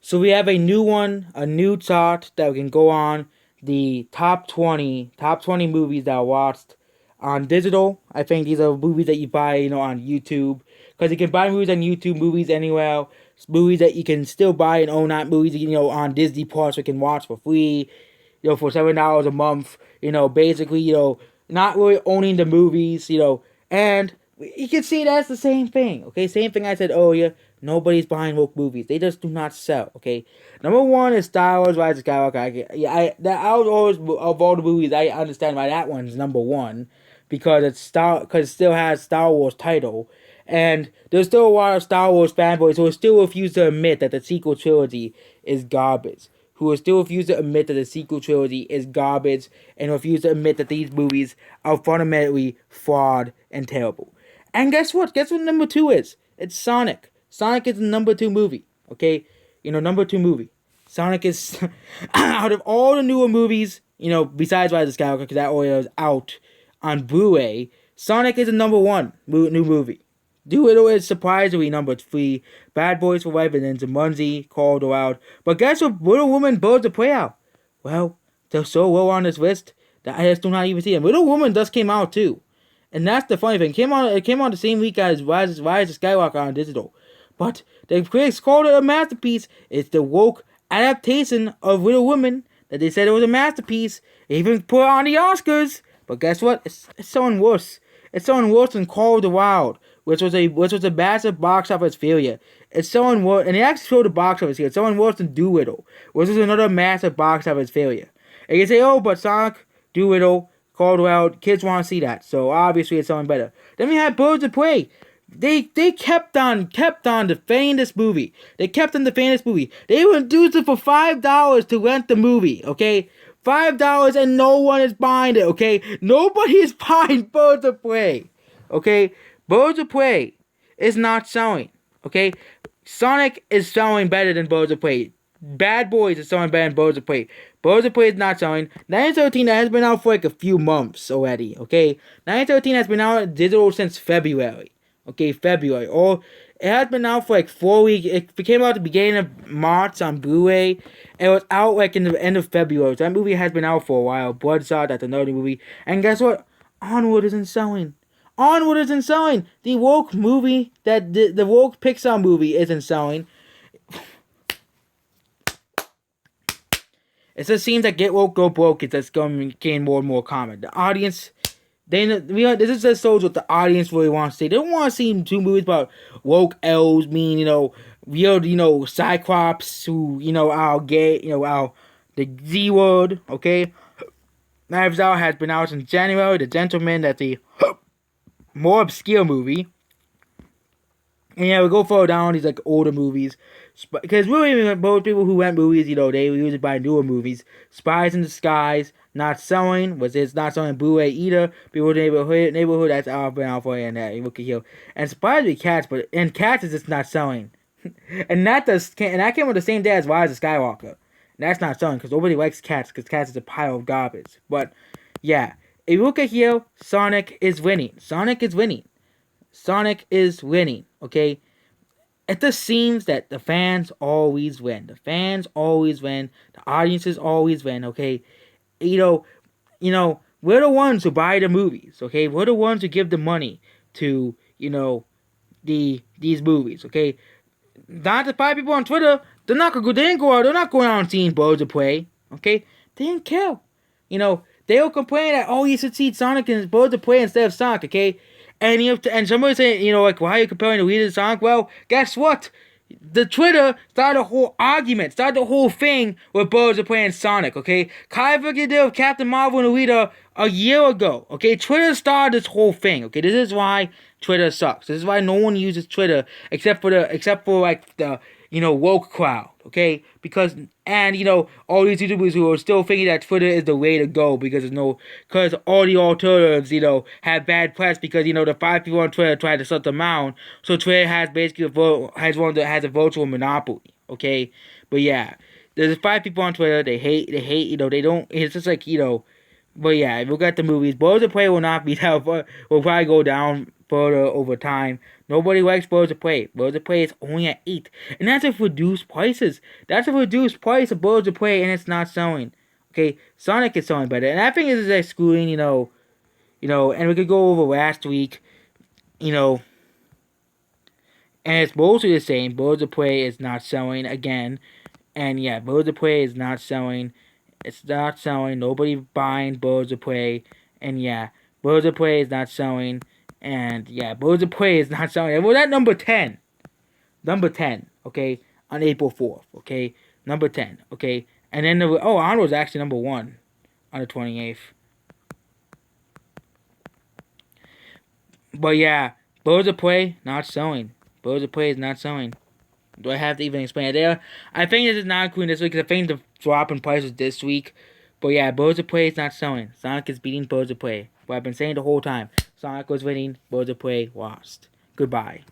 So we have a new one, a new chart that we can go on the top 20 movies that I watched on digital. I think these are movies that you buy, on YouTube, because you can buy movies on YouTube, movies anywhere, movies that you can still buy and own, not movies on Disney Plus you can watch for free, for $7 a month. Basically, not really owning the movies, and you can see that's the same thing. Okay, same thing I said earlier. Nobody's buying woke movies. They just do not sell. Okay, number one is Star Wars: Rise of Skywalker. Out of all the movies, I understand why that one's number one, because because it still has Star Wars title, and there's still a lot of Star Wars fanboys who still refuse to admit that the sequel trilogy is garbage. Who will still refuse to admit that the sequel trilogy is garbage, and refuse to admit that these movies are fundamentally flawed and terrible. And guess what? Guess what number two is? It's Sonic. Sonic is the number two movie. Okay? Number two movie. Sonic is, out of all the newer movies, besides Rise of Skywalker, because that already is out on Blu-ray, Sonic is the number one new movie. Doolittle is surprisingly number three. Bad Boys for Life and then Jumanji called out. But guess what? Little Woman, Birds of Prey out. Well, they're so low on this list that I just do not even see them. Little Woman just came out too. And that's the funny thing. It came out the same week as Rise of Skywalker on digital. But the critics called it a masterpiece. It's the woke adaptation of Little Woman that they said it was a masterpiece. They even put it on the Oscars. But guess what? It's someone worse. It's someone worse than Call of the Wild, which was a massive box office failure. It's someone worse, and they actually showed the box office here. It's someone worse than Doolittle, which was another massive box office failure. And you say, oh, but Sonic, Doolittle, Call of the Wild, kids want to see that, so obviously it's someone better. Then we had Birds of Prey. They kept on defending this movie. They would do it for $5 to rent the movie, okay? $5 and no one is buying it, okay? Nobody is buying Birds of Prey, okay? Birds of Prey is not selling, okay? Sonic is selling better than Birds of Prey. Bad Boys is selling better than Birds of Prey. Birds of Prey is not selling. 1913 that has been out for like a few months already, okay? 1913 has been out digital since February, okay? February. Or it has been out for like 4 weeks. It came out at the beginning of March on Blu-ray. And it was out like in the end of February. So that movie has been out for a while. Bloodshot, that's another movie. And guess what? Onward isn't selling. Onward isn't selling. The woke movie, the woke Pixar movie isn't selling. It just seems that Get Woke, Go Broke is just going to gain more and more common. The audience, this is just shows what the audience really wants to see. They don't want to see two movies about woke elves being, real, cyclops who, are gay, are the Z word, okay? Knives Out has been out since January. The Gentleman, that's a more obscure movie. And yeah, we go further down these like older movies. Because really, most people who rent movies, they usually buy newer movies. Spies in Disguise, not selling. It's not selling Blu-ray either. People in the neighborhood, that's out for and look at here. And surprisingly, Cats, and Cats is just not selling. and that came on the same day as Rise of Skywalker. And that's not selling because nobody likes Cats because Cats is a pile of garbage. But yeah, if you look at here, Sonic is winning. Sonic is winning, okay? It just seems that the fans always win. The audiences always win, okay? We're the ones who buy the movies, okay? We're the ones who give the money to, these movies, okay? Not the 5 people on Twitter, they're not going out and seeing Birds of Prey, okay? They didn't care. They'll complain that, oh, you should see Sonic and Birds of Prey instead of Sonic, okay? And somebody saying, why are you comparing the leader to Sonic? Well, guess what? The Twitter started a whole argument, started the whole thing with Birds of Prey and Sonic, okay? Kai did with Captain Marvel and Alita a year ago, okay? Twitter started this whole thing, okay? This is why Twitter sucks. This is why no one uses Twitter except for the woke crowd, okay? Because all these YouTubers who are still thinking that Twitter is the way to go because all the alternatives, have bad press because, the 5 people on Twitter tried to shut them down. So Twitter has basically has a virtual monopoly, okay? But yeah, there's 5 people on Twitter, they hate, they don't, it's just like, but yeah, if you look at the movies, Birds of Prey will not be that, will probably go down further over time. Nobody likes Birds of Prey. Birds of Prey is only at 8. And that's with reduced prices. That's a reduced price of Birds of Prey, and it's not selling. Okay, Sonic is selling better. And I think this is excluding, and we could go over last week, and it's mostly the same. Birds of Prey is not selling again. And yeah, Birds of Prey is not selling. It's not selling. Nobody buying Birds of Prey. And yeah, Birds of Prey is not selling. And yeah, Birds of Prey is not selling. Well, that number 10. Number 10, okay? On April 4th, okay? Number 10, okay? And then, Onward's actually number 1 on the 28th. But yeah, Birds of Prey, not selling. Birds of Prey is not selling. Do I have to even explain it there? I think this is not including this week because I think the drop in prices this week. But yeah, Birds of Prey is not selling. Sonic is beating Birds of Prey. What I've been saying the whole time. Sonic was winning, Birds of Prey lost. Goodbye.